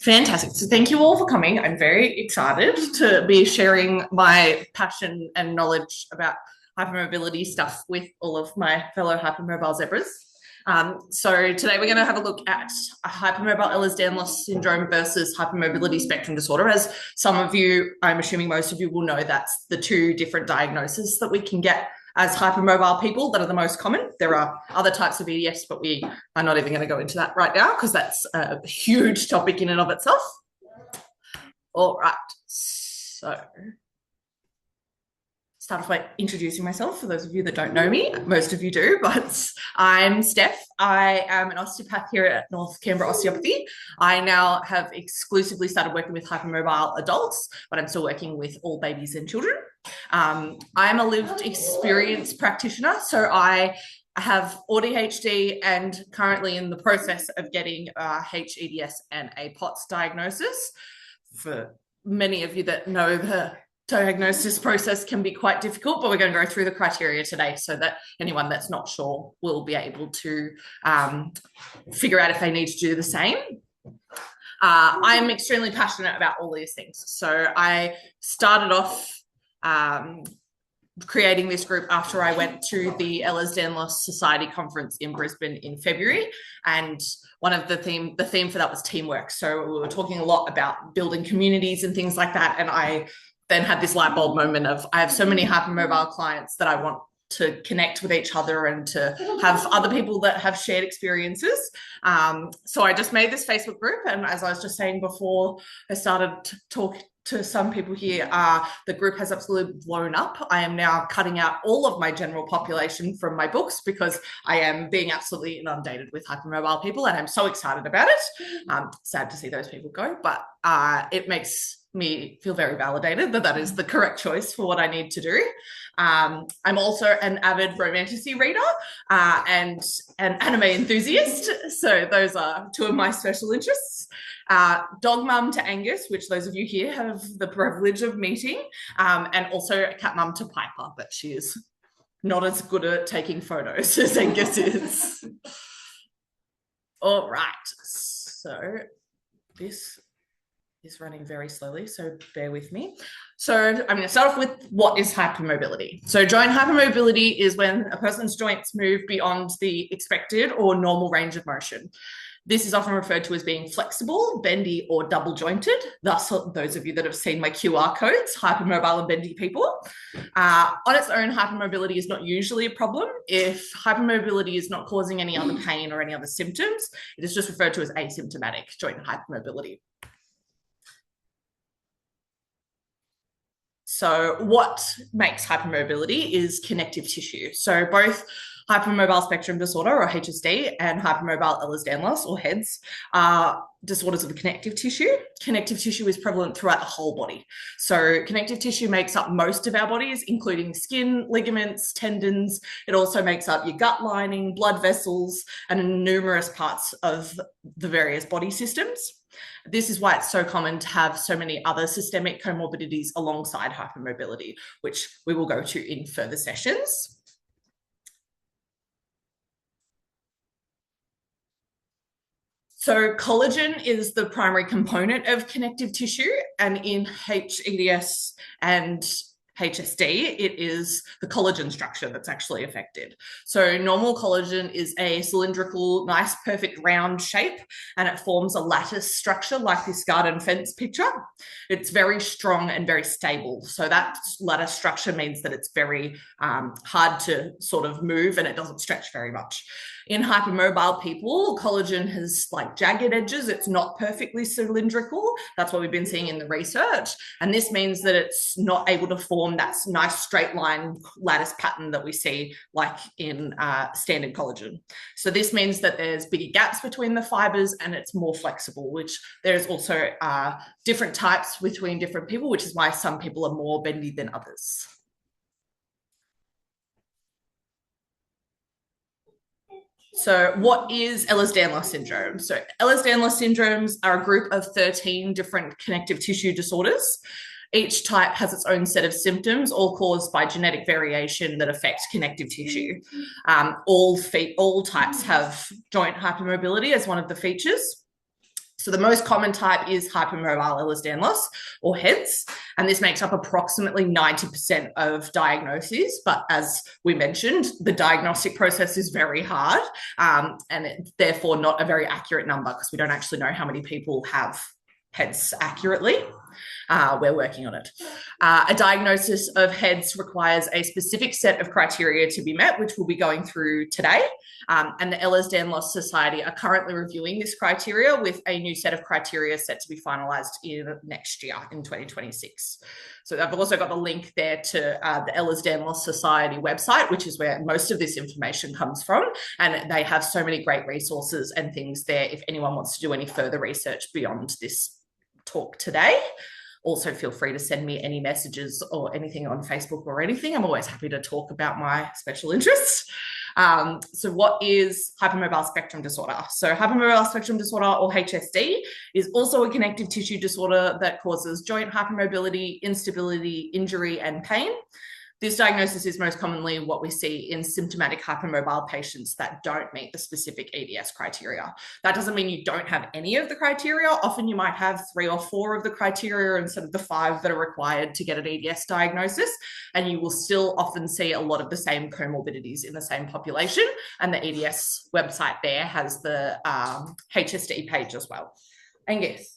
Fantastic. So thank you all for coming. I'm very excited to be sharing my passion and knowledge about hypermobility stuff with all of my fellow hypermobile zebras. So today we're going to have a look at Hypermobile Ehlers Danlos Syndrome versus Hypermobility Spectrum Disorder. As some of you, I'm assuming most of you will know, that's the two different diagnoses that we can get as hypermobile people that are the most common. There are other types of hEDS, but we are not even going to go into that right now because that's a huge topic in and of itself. All right, so start off by introducing myself for those of you that don't know me. Most of you do, but I'm Steph. I am an osteopath here at North Canberra Osteopathy. I now have exclusively started working with hypermobile adults, but I'm still working with all babies and children. I'm a lived experience practitioner, so I have ADHD and currently in the process of getting a hEDS and a POTS diagnosis. For many of you that know, the diagnosis process can be quite difficult, but we're going to go through the criteria today so that anyone that's not sure will be able to figure out if they need to do the same. I'm extremely passionate about all these things. So I started off creating this group after I went to the Ehlers Danlos Society conference in Brisbane in February, and one of the theme for that was teamwork. So we were talking a lot about building communities and things like that, and I then had this light bulb moment of I have so many hypermobile clients that I want to connect with each other and to have other people that have shared experiences. So I just made this Facebook group, and as I was just saying before I started to talk to some people here, the group has absolutely blown up. I am now cutting out all of my general population from my books because I am being absolutely inundated with hypermobile people, and I'm so excited about it. Sad to see those people go, but it makes me feel very validated that that is the correct choice for what I need to do. I'm also an avid romantasy reader and an anime enthusiast. So those are two of my special interests. Dog mum to Angus, which those of you here have the privilege of meeting, and also cat mum to Piper, but she is not as good at taking photos as Angus is. All right, so this is running very slowly, so bear with me. So I'm going to start off with what is hypermobility. So joint hypermobility is when a person's joints move beyond the expected or normal range of motion. This is often referred to as being flexible, bendy, or double jointed. Thus, those of you that have seen my QR codes, hypermobile and bendy people. On its own, hypermobility is not usually a problem. If hypermobility is not causing any other pain or any other symptoms, it is just referred to as asymptomatic joint hypermobility. So what makes hypermobility is connective tissue. So both Hypermobile Spectrum Disorder, or HSD, and Hypermobile Ehlers Danlos, or hEDS, are disorders of the connective tissue. Connective tissue is prevalent throughout the whole body. So connective tissue makes up most of our bodies, including skin, ligaments, tendons. It also makes up your gut lining, blood vessels, and numerous parts of the various body systems. This is why it's so common to have so many other systemic comorbidities alongside hypermobility, which we will go to in further sessions. So collagen is the primary component of connective tissue, and in hEDS and HSD, it is the collagen structure that's actually affected. So normal collagen is a cylindrical, nice, perfect round shape, and it forms a lattice structure like this garden fence picture. It's very strong and very stable. So that lattice structure means that it's very hard to sort of move, and it doesn't stretch very much. In hypermobile people, collagen has like jagged edges. It's not perfectly cylindrical. That's what we've been seeing in the research. And this means that it's not able to form that nice straight line lattice pattern that we see like in standard collagen. So this means that there's bigger gaps between the fibers and it's more flexible, which there's also different types between different people, which is why some people are more bendy than others. So what is Ehlers Danlos syndrome? So Ehlers Danlos syndromes are a group of 13 different connective tissue disorders. Each type has its own set of symptoms, all caused by genetic variation that affect connective tissue. All types have joint hypermobility as one of the features. So the most common type is Hypermobile Ehlers Danlos, or hEDS, and this makes up approximately 90% of diagnoses. But as we mentioned, the diagnostic process is very hard, and therefore not a very accurate number, because we don't actually know how many people have hEDS accurately. We're working on it. A diagnosis of hEDS requires a specific set of criteria to be met, which we'll be going through today. And the Ehlers Danlos Society are currently reviewing this criteria, with a new set of criteria set to be finalised in next year, in 2026. So I've also got the link there to the Ehlers Danlos Society website, which is where most of this information comes from. And they have so many great resources and things there if anyone wants to do any further research beyond this talk today. Also, feel free to send me any messages or anything on Facebook or anything. I'm always happy to talk about my special interests. So what is hypermobile spectrum disorder? So hypermobile spectrum disorder, or HSD, is also a connective tissue disorder that causes joint hypermobility, instability, injury, and pain. This diagnosis is most commonly what we see in symptomatic hypermobile patients that don't meet the specific EDS criteria. That doesn't mean you don't have any of the criteria. Often you might have 3 or 4 of the criteria instead of the 5 that are required to get an EDS diagnosis, and you will still often see a lot of the same comorbidities in the same population. And the EDS website there has the HSD page as well. And yes.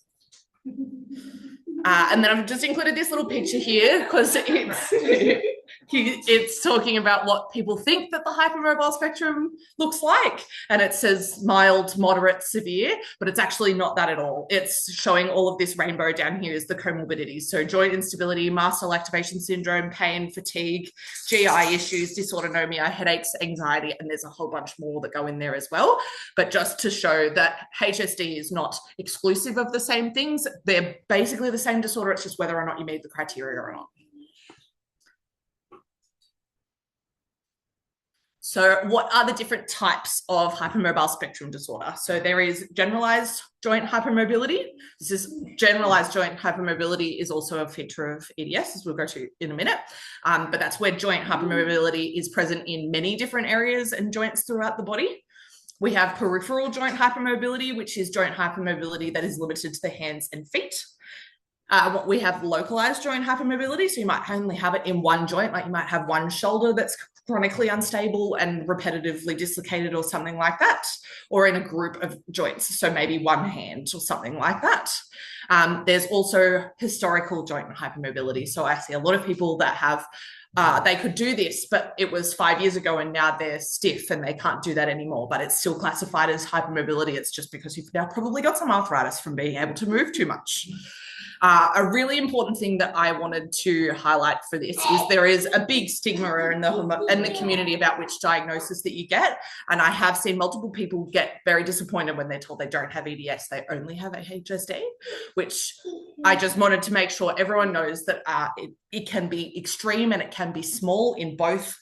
And then I've just included this little picture here because it's talking about what people think that the hypermobile spectrum looks like. And it says mild, moderate, severe, but it's actually not that at all. It's showing all of this rainbow down here is the comorbidities. So joint instability, mast cell activation syndrome, pain, fatigue, GI issues, dysautonomia, headaches, anxiety, and there's a whole bunch more that go in there as well. But just to show that HSD is not exclusive of the same things, they're basically the same disorder, it's just whether or not you meet the criteria or not. So what are the different types of hypermobile spectrum disorder? So there is generalized joint hypermobility. This is generalized joint hypermobility is also a feature of EDS, as we'll go to in a minute. But that's where joint hypermobility is present in many different areas and joints throughout the body. We have peripheral joint hypermobility, which is joint hypermobility that is limited to the hands and feet. We have localized joint hypermobility, so you might only have it in one joint, like you might have one shoulder that's chronically unstable and repetitively dislocated or something like that, or in a group of joints, so maybe one hand or something like that. There's also historical joint hypermobility. So I see a lot of people that have they could do this, but it was 5 years ago and now they're stiff and they can't do that anymore, but it's still classified as hypermobility. It's just because you've now probably got some arthritis from being able to move too much. A really important thing that I wanted to highlight for this is there is a big stigma in the community about which diagnosis that you get. And I have seen multiple people get very disappointed when they're told they don't have EDS, they only have a HSD, which I just wanted to make sure everyone knows that it can be extreme and it can be small in both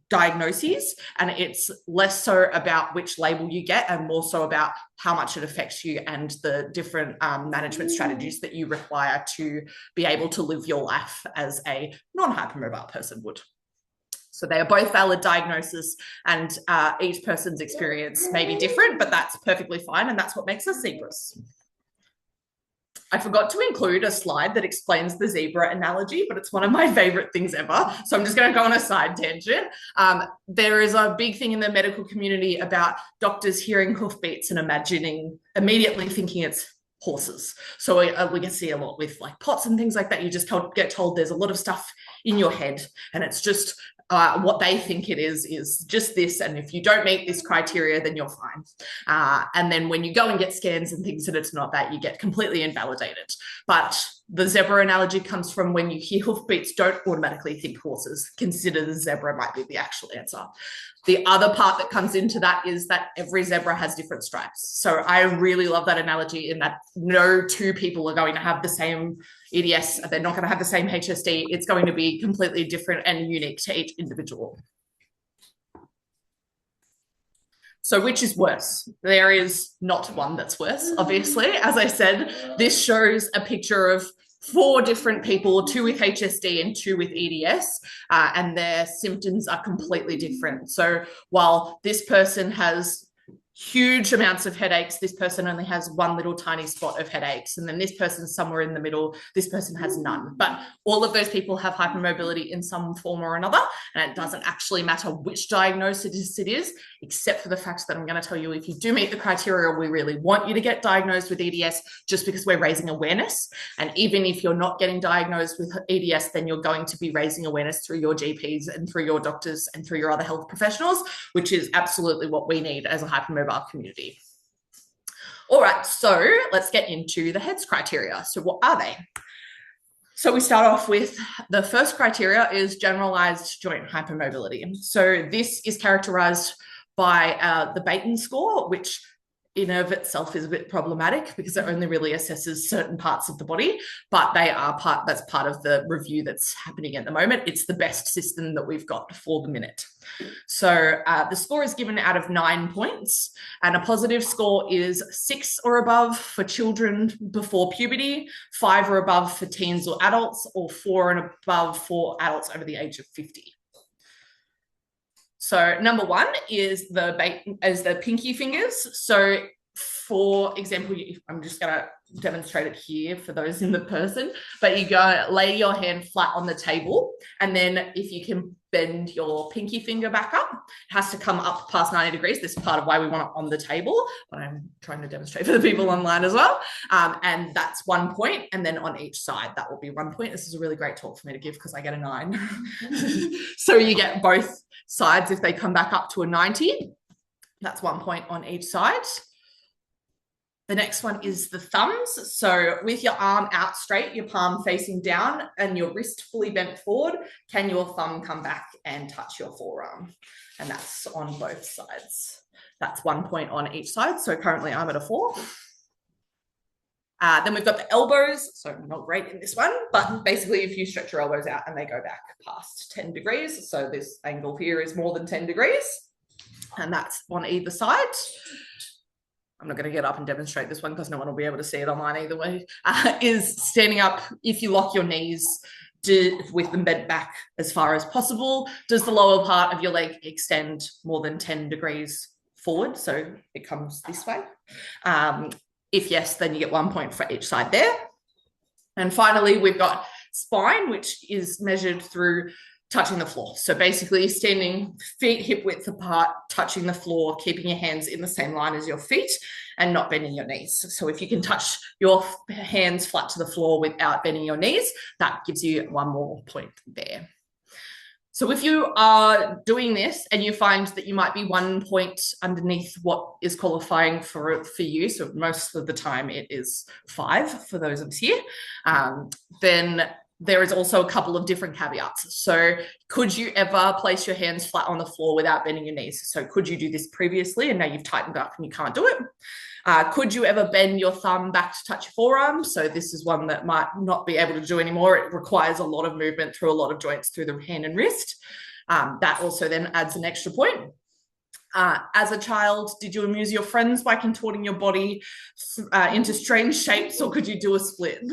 diagnoses, and it's less so about which label you get and more so about how much it affects you and the different management strategies that you require to be able to live your life as a non-hypermobile person would. So they are both valid diagnoses, and each person's experience may be different, but that's perfectly fine, and that's what makes us zebras. I forgot to include a slide that explains the zebra analogy, but it's one of my favorite things ever. So I'm just going to go on a side tangent. There is a big thing in the medical community about doctors hearing hoofbeats and immediately thinking it's horses. So we can see a lot with like POTS and things like that. You just get told there's a lot of stuff in your head, and it's just what they think it is just this, and if you don't meet this criteria, then you're fine. And then when you go and get scans and things and it's not that, you get completely invalidated. But the zebra analogy comes from when you hear hoofbeats, don't automatically think horses. Consider the zebra might be the actual answer. The other part that comes into that is that every zebra has different stripes. So I really love that analogy in that no two people are going to have the same EDS. They're not going to have the same HSD. It's going to be completely different and unique to each individual. So which is worse? There is not one that's worse, obviously. As I said, this shows a picture of 4 different people, 2 with HSD and 2 with EDS, and their symptoms are completely different. So while this person has huge amounts of headaches. This person only has one little tiny spot of headaches. And then this person's somewhere in the middle. This person has none. But all of those people have hypermobility in some form or another. And it doesn't actually matter which diagnosis it is, except for the fact that I'm going to tell you, if you do meet the criteria, we really want you to get diagnosed with EDS just because we're raising awareness. And even if you're not getting diagnosed with EDS, then you're going to be raising awareness through your GPs and through your doctors and through your other health professionals, which is absolutely what we need as a hypermobile community. All right, so let's get into the hEDS criteria. So what are they? So we start off with the first criteria is generalized joint hypermobility. So this is characterized by the Baton score, which in of itself is a bit problematic because it only really assesses certain parts of the body, but that's part of the review that's happening at the moment. It's the best system that we've got for the minute. So the score is given out of 9 points, and a positive score is 6 or above for children before puberty, 5 or above for teens or adults, or 4 and above for adults over the age of 50. So number 1 is the pinky fingers. So for example, I'm just going to demonstrate it here for those in the person, but you go lay your hand flat on the table, and then if you can bend your pinky finger back up, it has to come up past 90 degrees. This is part of why we want it on the table, but I'm trying to demonstrate for the people online as well. And that's 1 point. And then on each side, that will be 1 point. This is a really great talk for me to give because I get a 9. So you get both sides if they come back up to a 90. That's 1 point on each side. The next one is the thumbs. So with your arm out straight, your palm facing down and your wrist fully bent forward, can your thumb come back and touch your forearm? And that's on both sides. That's 1 point on each side. So currently I'm at a 4. Then we've got the elbows. So not great in this one, but basically if you stretch your elbows out and they go back past 10 degrees. So this angle here is more than 10 degrees. And that's on either side. I'm not going to get up and demonstrate this one because no one will be able to see it online either way, is standing up. If you lock your knees with them bent back as far as possible, does the lower part of your leg extend more than 10 degrees forward? So it comes this way. If yes, then you get 1 point for each side there. And finally, we've got spine, which is measured through touching the floor. So basically standing feet hip width apart, touching the floor, keeping your hands in the same line as your feet and not bending your knees. So if you can touch your hands flat to the floor without bending your knees, that gives you 1 more point there. So if you are doing this and you find that you might be 1 point underneath what is qualifying for you, so most of the time it is 5 for those of us here, then there is also a couple of different caveats. So could you ever place your hands flat on the floor without bending your knees? So could you do this previously and now you've tightened up and you can't do it? Could you ever bend your thumb back to touch your forearm? So this is one that might not be able to do anymore. It requires a lot of movement through a lot of joints through the hand and wrist. That also then adds an extra point. As a child, did you amuse your friends by contorting your body into strange shapes, or could you do a split?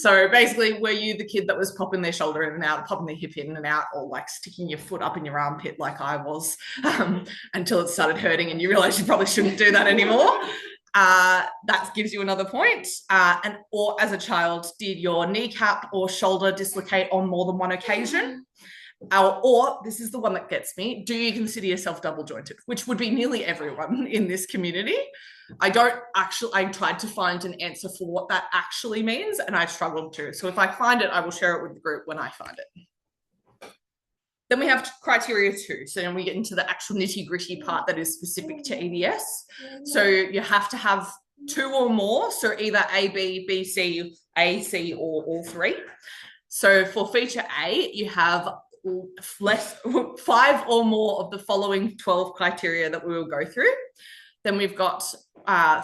So basically, were you the kid that was popping their shoulder in and out, popping their hip in and out, or like sticking your foot up in your armpit like I was until it started hurting and you realized you probably shouldn't do that anymore? That gives you another point. Or as a child, did your kneecap or shoulder dislocate on more than one occasion? Or this is the one that gets me, do you consider yourself double jointed? Which would be nearly everyone in this community. I tried to find an answer for what that actually means and I struggled to. So if I find it, I will share it with the group when I find it. Then we have criteria 2. So then we get into the actual nitty gritty part that is specific to EDS. So you have to have 2 or more. So either A, B, B, C, A, C, or all 3. So for feature A, you have 5 or more of the following 12 criteria that we will go through. Then we've got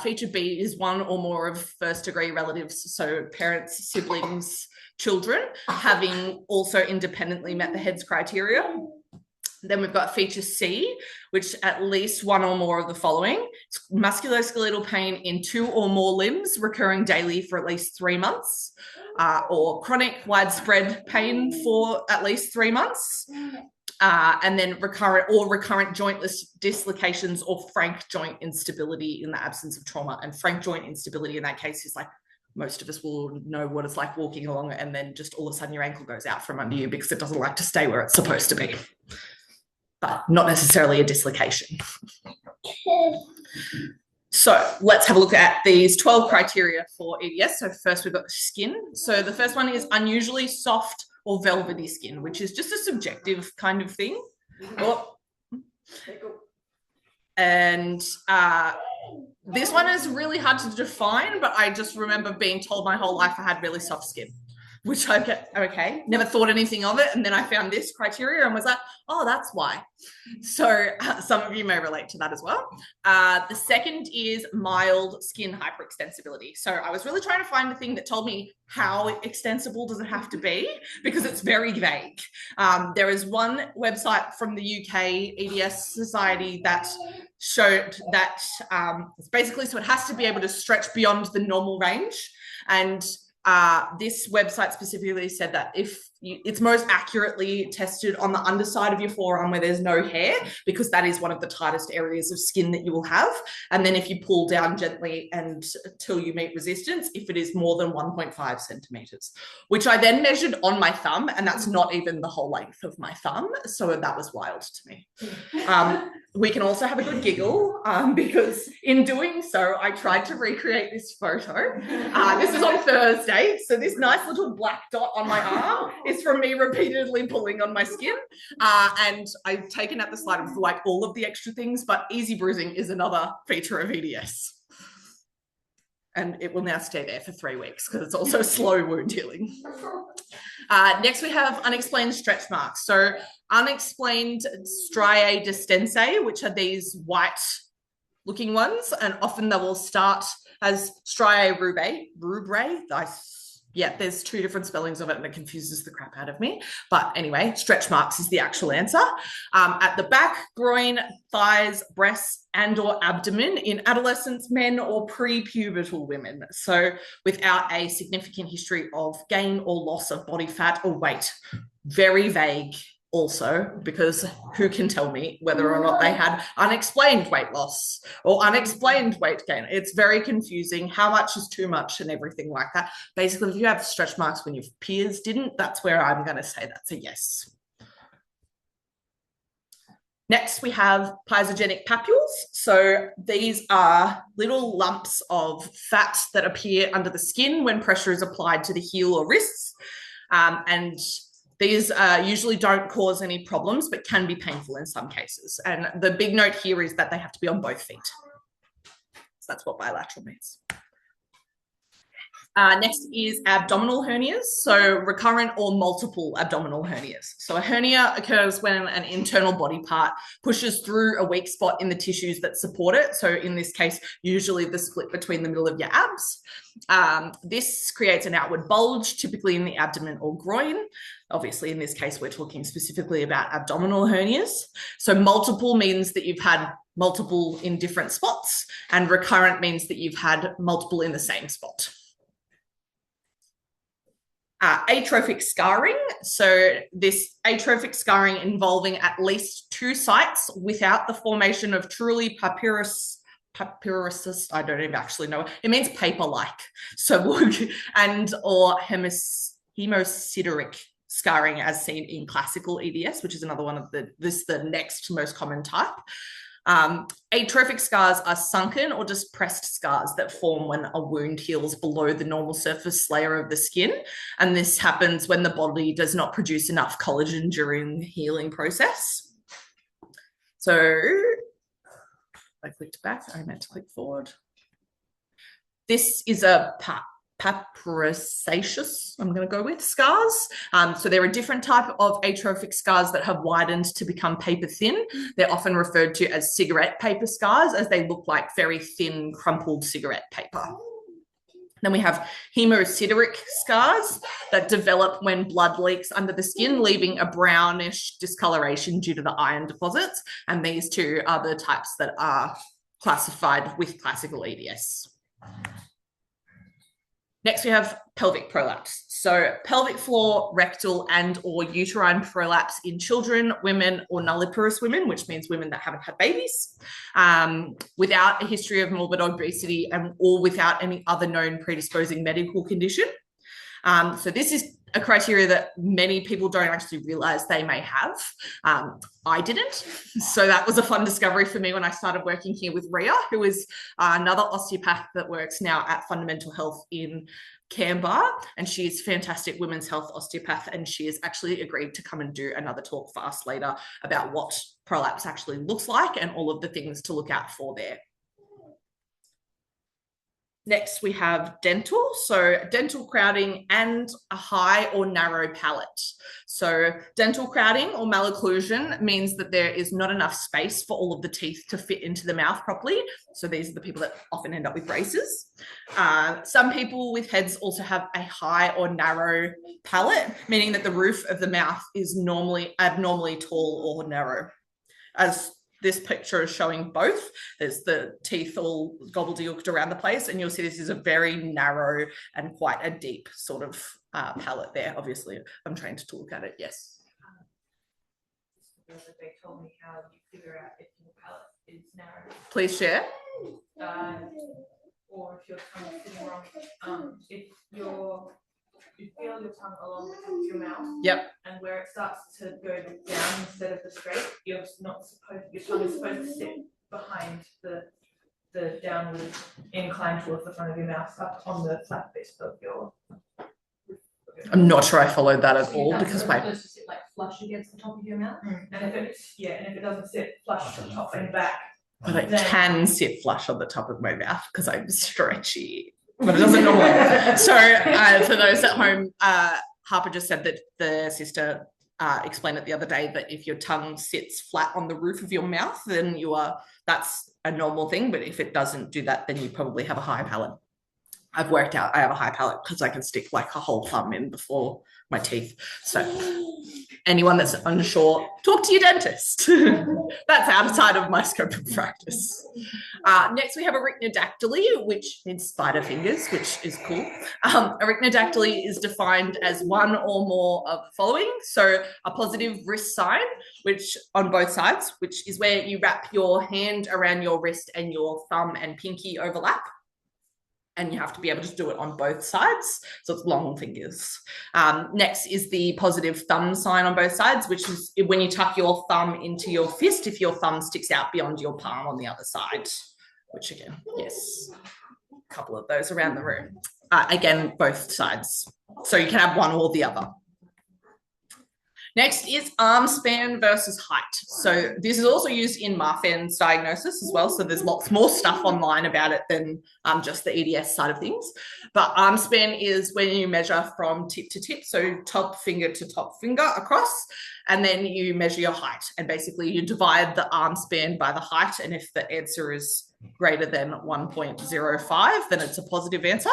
feature B is 1 or more of first degree relatives, so parents, siblings, children, having also independently met the hEDS criteria. Then we've got feature C, which at least 1 or more of the following: it's musculoskeletal pain in 2 or more limbs recurring daily for at least 3 months, or chronic widespread pain for at least 3 months, And then recurrent joint dislocations or frank joint instability in the absence of trauma. And frank joint instability in that case is like, most of us will know what it's like walking along and then just all of a sudden your ankle goes out from under you because it doesn't like to stay where it's supposed to be. But not necessarily a dislocation. So let's have a look at these 12 criteria for EDS. So first we've got the skin. So the first one is unusually soft or velvety skin, which is just a subjective kind of thing. Oh. And this one is really hard to define, but I just remember being told my whole life I had really soft skin, which I get, okay, never thought anything of it. And then I found this criteria and was like, oh, that's why. So some of you may relate to that as well. The second is mild skin hyperextensibility. So I was really trying to find the thing that told me how extensible does it have to be, because it's very vague. There is one website from the UK EDS Society that showed that it's basically, so it has to be able to stretch beyond the normal range. And this website specifically said that if it's most accurately tested on the underside of your forearm where there's no hair, because that is one of the tightest areas of skin that you will have. And then if you pull down gently and until you meet resistance, if it is more than 1.5 centimeters, which I then measured on my thumb, and that's not even the whole length of my thumb. So that was wild to me. We can also have a good giggle because in doing so, I tried to recreate this photo. This is on Thursday. So this nice little black dot on my arm is from me repeatedly pulling on my skin. And I've taken out the slide of like all of the extra things, but easy bruising is another feature of EDS. And it will now stay there for 3 weeks because it's also slow wound healing. Next, we have unexplained stretch marks. So unexplained striae distensae, which are these white looking ones, and often they will start as striae rubrae. Yeah, there's 2 different spellings of it and it confuses the crap out of me. But anyway, stretch marks is the actual answer. At the back, groin, thighs, breasts, and or abdomen in adolescents, men, or pre-pubertal women. So without a significant history of gain or loss of body fat or weight. Very vague also, because who can tell me whether or not they had unexplained weight loss or unexplained weight gain? It's very confusing. How much is too much and everything like that. Basically, if you have stretch marks when your peers didn't, that's where I'm going to say that's a yes. Next, we have pyogenic papules. So these are little lumps of fat that appear under the skin when pressure is applied to the heel or wrists. And these usually don't cause any problems, but can be painful in some cases. And the big note here is that they have to be on both feet. So that's what bilateral means. Next is abdominal hernias, so recurrent or multiple abdominal hernias. So a hernia occurs when an internal body part pushes through a weak spot in the tissues that support it. So in this case, usually the split between the middle of your abs. This creates an outward bulge, typically in the abdomen or groin. Obviously, in this case, we're talking specifically about abdominal hernias. So multiple means that you've had multiple in different spots, and recurrent means that you've had multiple in the same spot. Atrophic scarring. So this atrophic scarring involving at least 2 sites without the formation of truly papyruses, I don't even actually know. It means paper-like. So, and or hemosideric scarring as seen in classical EDS, which is another one of the next most common type. Atrophic scars are sunken or just pressed scars that form when a wound heals below the normal surface layer of the skin. And this happens when the body does not produce enough collagen during the healing process. So I clicked back, I meant to click forward. This is a papyrosaceous, I'm going to go with, scars. So there are different type of atrophic scars that have widened to become paper thin. They're often referred to as cigarette paper scars, as they look like very thin, crumpled cigarette paper. Then we have hemosideric scars that develop when blood leaks under the skin, leaving a brownish discoloration due to the iron deposits. And these 2 are the types that are classified with classical EDS. Next, we have pelvic prolapse. So pelvic floor, rectal and or uterine prolapse in children, women or nulliparous women, which means women that haven't had babies, without a history of morbid obesity and or without any other known predisposing medical condition. So this is a criteria that many people don't actually realize they may have. I didn't. So that was a fun discovery for me when I started working here with Ria, who is another osteopath that works now at Fundamental Health in Canberra, and she is fantastic women's health osteopath, and she has actually agreed to come and do another talk for us later about what prolapse actually looks like and all of the things to look out for there. Next, we have dental. So dental crowding and a high or narrow palate. So dental crowding or malocclusion means that there is not enough space for all of the teeth to fit into the mouth properly. So these are the people that often end up with braces. Some people with HEDS also have a high or narrow palate, meaning that the roof of the mouth is normally abnormally tall or narrow. As this picture is showing both. There's the teeth all gobbledygooked around the place, and you'll see this is a very narrow and quite a deep sort of palette there. Obviously, I'm trained to look at it, yes. They told me how you figure out if your palate is narrow. Please share. Or if your tongue is sitting wrong. If you feel your tongue along the top of your mouth. Yep. And where it starts to go down instead of the straight, your tongue is supposed to sit behind the downward incline towards the front of your mouth, up on the flat bit of your. I'm not sure I followed that at all because my supposed to sit like flush against the top of your mouth. And if it doesn't sit flush to the top and back. But it can sit flush on the top of my mouth because I'm stretchy. But it doesn't normally. So for those at home, Harper just said that the sister explained it the other day that if your tongue sits flat on the roof of your mouth, then that's a normal thing. But if it doesn't do that, then you probably have a high palate. I've worked out I have a high palate because I can stick like a whole thumb in before my teeth. So anyone that's unsure, talk to your dentist. That's outside of my scope of practice. Next, we have arachnodactyly, which means spider fingers, which is cool. Arachnodactyly is defined as one or more of the following. So a positive wrist sign, which on both sides, which is where you wrap your hand around your wrist and your thumb and pinky overlap. And you have to be able to do it on both sides. So it's long fingers. Next is the positive thumb sign on both sides, which is when you tuck your thumb into your fist, if your thumb sticks out beyond your palm on the other side, which again, yes, a couple of those around the room. Again, both sides. So you can have one or the other. Next is arm span versus height. So this is also used in Marfan's diagnosis as well. So there's lots more stuff online about it than just the EDS side of things. But arm span is when you measure from tip to tip, so top finger to top finger across, and then you measure your height. And basically you divide the arm span by the height. And if the answer is greater than 1.05, then it's a positive answer.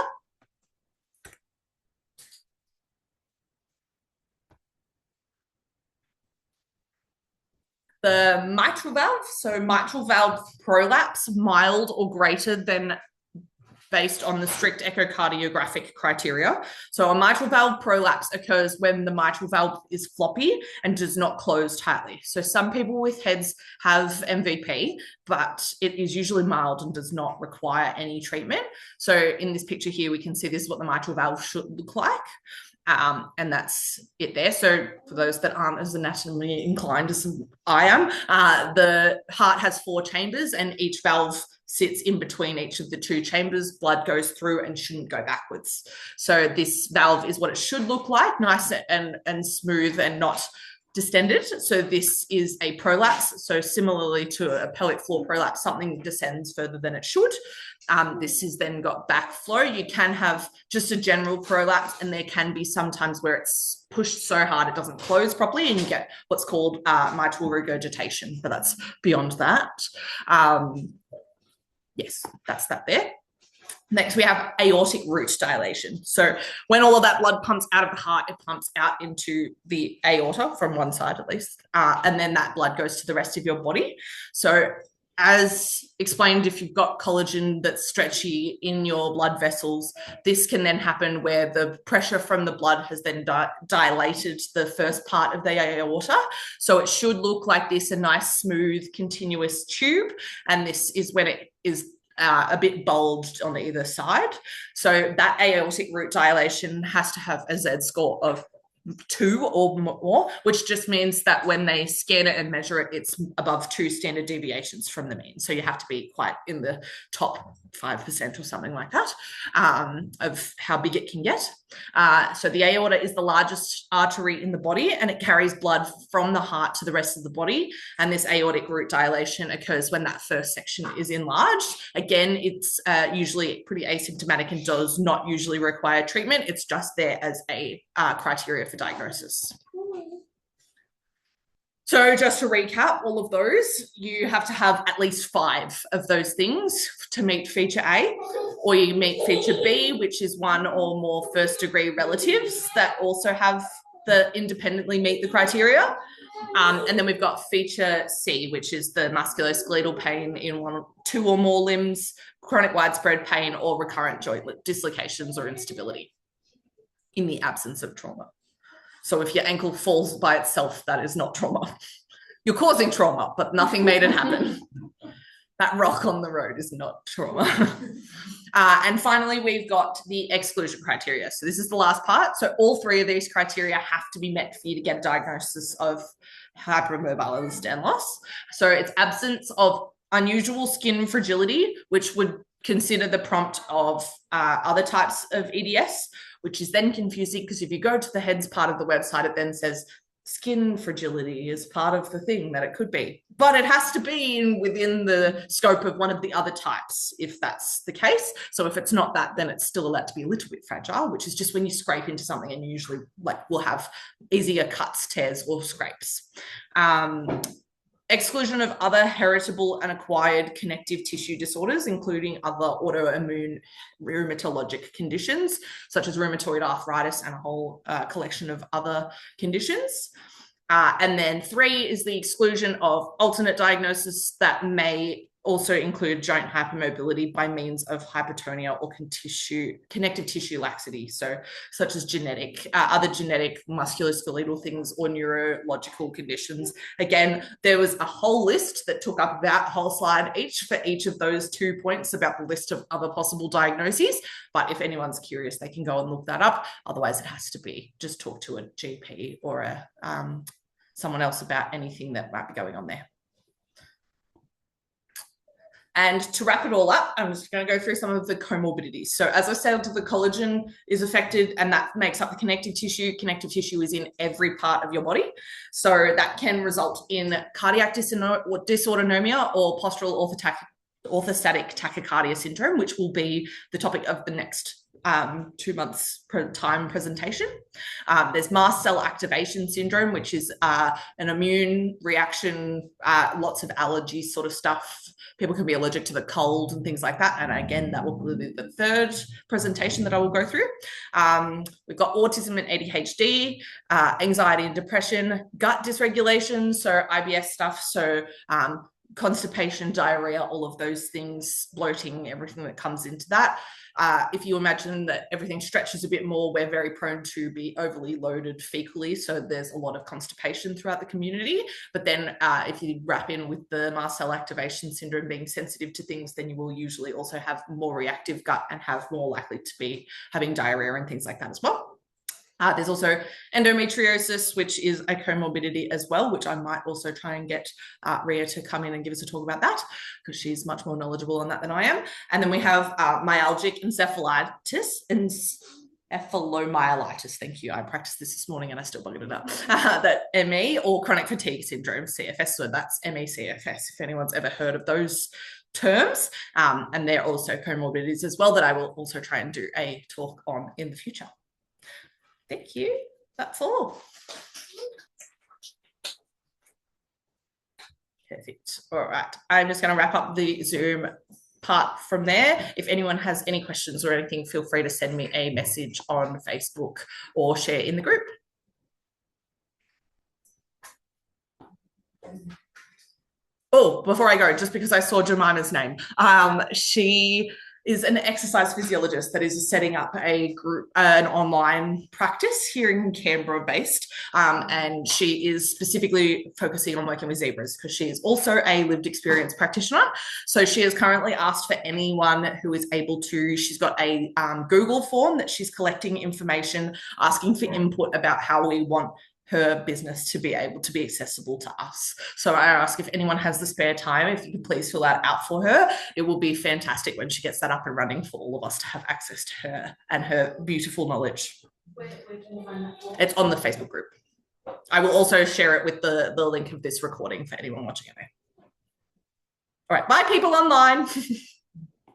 The mitral valve, so mitral valve prolapse, mild or greater than based on the strict echocardiographic criteria. So a mitral valve prolapse occurs when the mitral valve is floppy and does not close tightly. So some people with HEDS have MVP, but it is usually mild and does not require any treatment. So in this picture here, we can see this is what the mitral valve should look like. And that's it there. So for those that aren't as anatomically inclined as I am, the heart has 4 chambers and each valve sits in between each of the 2 chambers. Blood goes through and shouldn't go backwards. So this valve is what it should look like, nice and smooth and not distended. So this is a prolapse. So similarly to a pelvic floor prolapse, something descends further than it should. This has then got backflow. You can have just a general prolapse, and there can be sometimes where it's pushed so hard it doesn't close properly and you get what's called mitral regurgitation, but that's beyond that. Yes, that's that there. Next, we have aortic root dilation. So when all of that blood pumps out of the heart, it pumps out into the aorta from one side at least, and then that blood goes to the rest of your body. So as explained, if you've got collagen that's stretchy in your blood vessels, this can then happen where the pressure from the blood has then dilated the first part of the aorta. So it should look like this, a nice, smooth, continuous tube. And this is when it is a bit bulged on either side. So that aortic root dilation has to have a Z score of 2 or more, which just means that when they scan it and measure it, it's above 2 standard deviations from the mean. So you have to be quite in the top 5% or something like that of how big it can get. So the aorta is the largest artery in the body, and it carries blood from the heart to the rest of the body. And this aortic root dilation occurs when that first section is enlarged. Again, it's usually pretty asymptomatic and does not usually require treatment. It's just there as a criteria for diagnosis. So just to recap all of those, you have to have at least 5 of those things to meet feature A, or you meet feature B, which is 1 or more first degree relatives that also have independently meet the criteria. And then we've got feature C, which is the musculoskeletal pain in 1 or 2 or more limbs, chronic widespread pain, or recurrent joint dislocations or instability in the absence of trauma. So if your ankle falls by itself, that is not trauma. You're causing trauma, but nothing made it happen. That rock on the road is not trauma. And finally, we've got the exclusion criteria. So this is the last part. So all 3 of these criteria have to be met for you to get a diagnosis of Hypermobile Ehlers Danlos. So it's absence of unusual skin fragility, which would consider the prompt of other types of EDS, which is then confusing because if you go to the HEDS part of the website, it then says skin fragility is part of the thing that it could be. But it has to be within the scope of one of the other types, if that's the case. So if it's not that, then it's still allowed to be a little bit fragile, which is just when you scrape into something and you usually will have easier cuts, tears, or scrapes. Exclusion of other heritable and acquired connective tissue disorders, including other autoimmune rheumatologic conditions, such as rheumatoid arthritis and a whole collection of other conditions. And then 3 is the exclusion of alternate diagnosis that may also include joint hypermobility by means of hypertonia or connective tissue laxity, so such as other genetic musculoskeletal things or neurological conditions. Again, there was a whole list that took up that whole slide for each of those 2 points about the list of other possible diagnoses. But if anyone's curious, they can go and look that up. Otherwise, it has to be just talk to a GP or someone else about anything that might be going on there. And to wrap it all up, I'm just going to go through some of the comorbidities. So as I said, the collagen is affected and that makes up the connective tissue. Connective tissue is in every part of your body. So that can result in cardiac dysautonomia or postural orthostatic tachycardia syndrome, which will be the topic of the next 2 months time presentation. There's mast cell activation syndrome, which is an immune reaction, lots of allergy sort of stuff. People can be allergic to the cold and things like that. And again, that will be the 3rd presentation that I will go through. We've got autism and ADHD, anxiety and depression, gut dysregulation, so IBS stuff, so constipation, diarrhea, all of those things, bloating, everything that comes into that. If you imagine that everything stretches a bit more, we're very prone to be overly loaded fecally. So there's a lot of constipation throughout the community. But then if you wrap in with the mast cell activation syndrome being sensitive to things, then you will usually also have more reactive gut and have more likely to be having diarrhea and things like that as well. There's also endometriosis, which is a comorbidity as well, which I might also try and get Ria to come in and give us a talk about that because she's much more knowledgeable on that than I am. And then we have myalgic encephalomyelitis. Thank you. I practiced this morning and I still buggered it up. That ME or chronic fatigue syndrome, CFS. So that's ME-CFS, if anyone's ever heard of those terms. And they're also comorbidities as well that I will also try and do a talk on in the future. Thank you. That's all. Perfect. All right. I'm just going to wrap up the Zoom part from there. If anyone has any questions or anything, feel free to send me a message on Facebook or share in the group. Oh, before I go, just because I saw Jemima's name, she is an exercise physiologist that is setting up a group, an online practice here in Canberra based. And she is specifically focusing on working with zebras because she is also a lived experience practitioner. So she has currently asked for anyone who is able to, she's got a Google form that she's collecting information, asking for input about how we want her business to be able to be accessible to us. So I ask if anyone has the spare time, if you could please fill that out for her. It will be fantastic when she gets that up and running for all of us to have access to her and her beautiful knowledge. Where can you find that for? It's on the Facebook group. I will also share it with the link of this recording for anyone watching it. All right, bye people online.